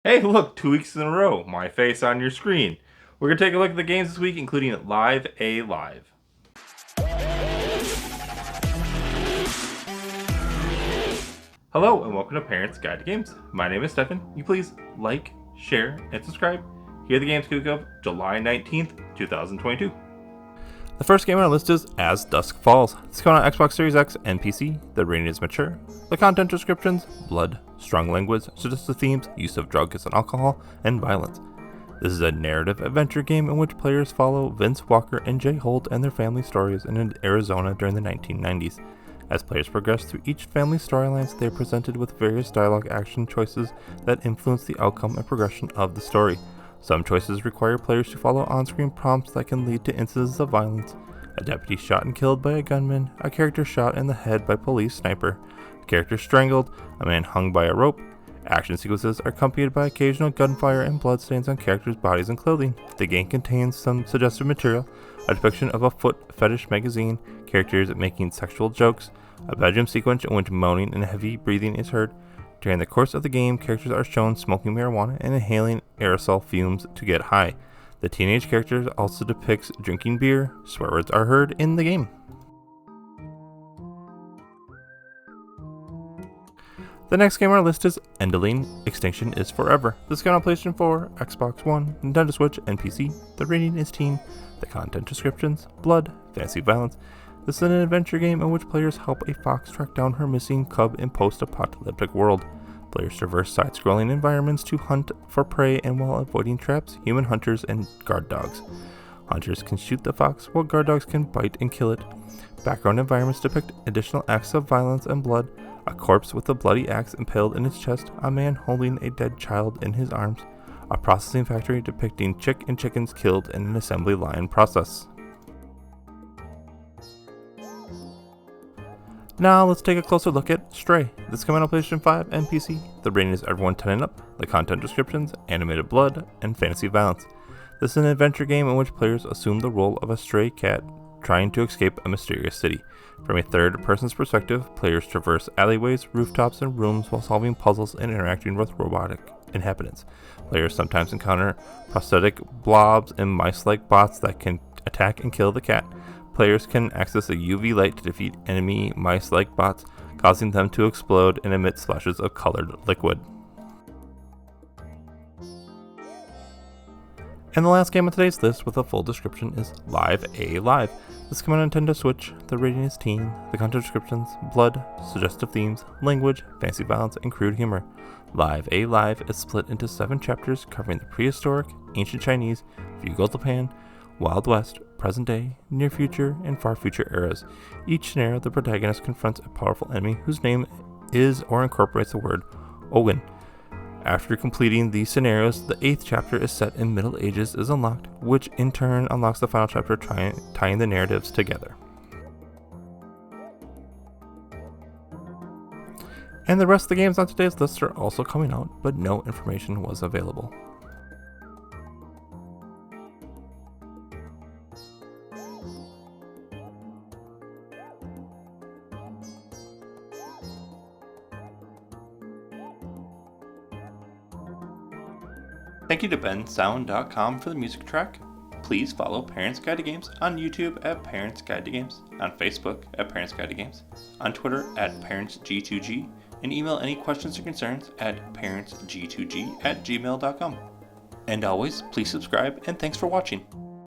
Hey, look, 2 weeks in a row, my face on your screen. We're going to take a look at the games this week, including Live A Live. Hello, and welcome to Parents Guide to Games. My name is Stefan. You please like, share, and subscribe. Here are the games week of July 19th, 2022. The first game on our list is As Dusk Falls. It's coming on Xbox Series X and PC. The rating is mature. The content descriptions: blood, strong language, suggestive themes, use of drugs and alcohol, and violence. This is a narrative adventure game in which players follow Vince Walker and Jay Holt and their family stories in Arizona during the 1990s. As players progress through each family storylines, they are presented with various dialogue action choices that influence the outcome and progression of the story. Some choices require players to follow on-screen prompts that can lead to incidents of violence. A deputy shot and killed by a gunman, a character shot in the head by police sniper, a character strangled, a man hung by a rope. Action sequences are accompanied by occasional gunfire and bloodstains on characters' bodies and clothing. The game contains some suggestive material, a depiction of a foot fetish magazine, characters making sexual jokes, a bedroom sequence in which moaning and heavy breathing is heard. During the course of the game, characters are shown smoking marijuana and inhaling aerosol fumes to get high. The teenage characters also depicts drinking beer. Swear words are heard in the game. The next game on our list is Endling, Extinction is Forever. This is on PlayStation 4, Xbox One, Nintendo Switch, and PC. The rating is teen. The content descriptions: blood, fantasy violence. This is an adventure game in which players help a fox track down her missing cub in post-apocalyptic world. Players traverse side-scrolling environments to hunt for prey and while avoiding traps, human hunters, and guard dogs. Hunters can shoot the fox, while guard dogs can bite and kill it. Background environments depict additional acts of violence and blood: a corpse with a bloody axe impaled in its chest, a man holding a dead child in his arms, a processing factory depicting chickens killed in an assembly line process. Now let's take a closer look at Stray. This is coming on PlayStation 5 and PC. The rating is everyone 10 and up. The content descriptions: animated blood and fantasy violence. This is an adventure game in which players assume the role of a stray cat trying to escape a mysterious city. From a third person's perspective, players traverse alleyways, rooftops, and rooms while solving puzzles and interacting with robotic inhabitants. Players sometimes encounter prosthetic blobs and mice-like bots that can attack and kill the cat. Players can access a UV light to defeat enemy mice-like bots, causing them to explode and emit splashes of colored liquid. And the last game on today's list with a full description is Live A Live. This is coming on Nintendo Switch. The rating is teen. The content descriptions: blood, suggestive themes, language, fantasy violence, and crude humor. Live A Live is split into 7 chapters covering the prehistoric, ancient Chinese, feudal Japan, Wild West, present day, near future, and far future eras. Each scenario, the protagonist confronts a powerful enemy whose name is or incorporates the word Owen. After completing these scenarios, the 8th chapter is set in Middle Ages is unlocked, which in turn unlocks the final chapter, tying the narratives together. And the rest of the games on today's list are also coming out, but no information was available. Thank you to bensound.com for the music track. Please follow Parents Guide to Games on YouTube at Parents Guide to Games, on Facebook at Parents Guide to Games, on Twitter at ParentsG2G, and email any questions or concerns at parentsg2g@gmail.com. And always, please subscribe, and thanks for watching.